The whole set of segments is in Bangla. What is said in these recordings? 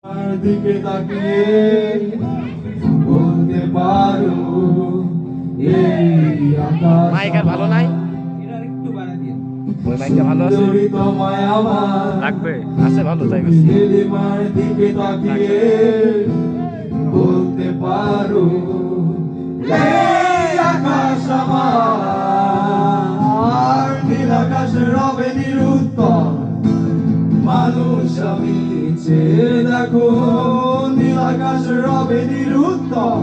আমার দিকে তাকিয়ে বলতে পারো এই আকাশ মাইক আর ভালো নাই, এটা একটু বাড়া দিয়ে ওই মাইকটা ভালো আছে, সুন্দরী তোমায় আমার লাগবে আছে ভালো তাই বলছি। নীলিমার দিকে তাকিয়ে বলতে পারো এই আকাশ আমার, নীল আকাশ রবে নিরুত্তর, মানুষ আমি চেয়ে দেখো নীল আকাশ রবে নিরুত্তর,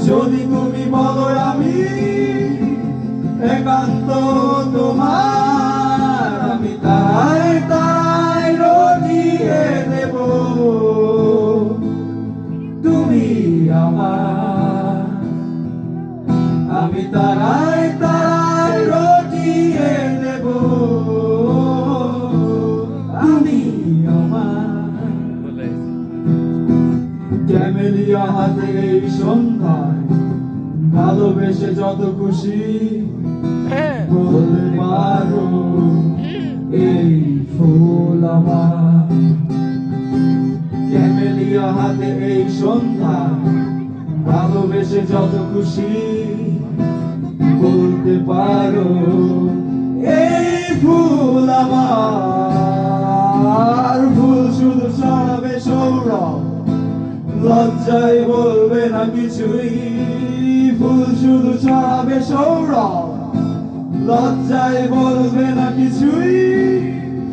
যদি তুমি বলো আমি একান্ত তোমার, আমি তারায় তারায় রটিয়ে দেব তুমি আমার, আমি তারায় তারায় রটিয়ে দেব আমি আমার। ক্যামেলিয়া হাতে এই সন্ধ্যায় ভালোবেসে যত খুশি বলতে পারো এই ফুল আমার, ক্যামেলিয়া হাতে এই সন্ধ্যায় ভালোবেসে যত খুশি বলতে পারো এই ফুল আমার, ফুল শুধু ছড়াবে সৌরভ, লজ্জায় বলবে না কিছুই, ফুল শুধু ছড়াবে সৌরভ, লজ্জায় বলবে না কিছুই,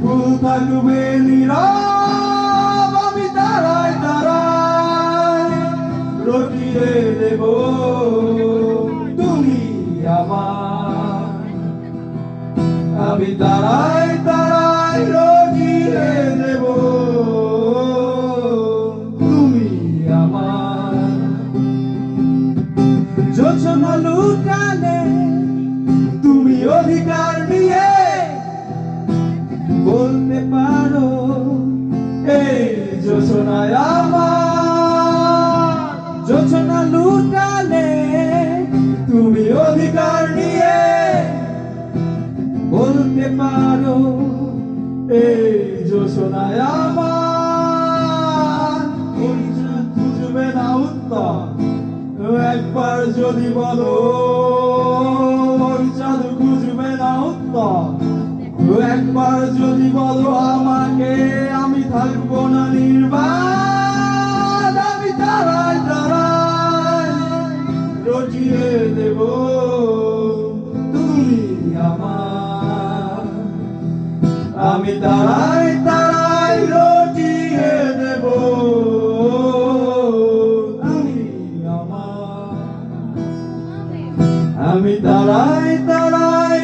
ফুল থাকবে নীরব, আমি তারায় তারায় রটিয়ে দেব তুমি আমার, আমি তারায় তারায় রটিয়ে দেব তুমি আমার। যোজনা লুটালে তুমি অধিকার নিয়ে বলতে পারো এই যোজনায় আমার, যোজনা লুটালে তুমি অধিকার নিয়ে বলতে পারো এই যোজনায় আমার, খুঁজবে না উত্তর একবার যদি বলো, চাঁদ খুঁজবে না উত্তর একবার যদি বলো আমাকে, আমি থাকবো না নির্বাণ, আমি তারায় তারায় রটিয়ে দেব তুমি আমার, আমি তারায় তারায় রটিয়ে দেব তুমি আমার, আমি তারায় তারায়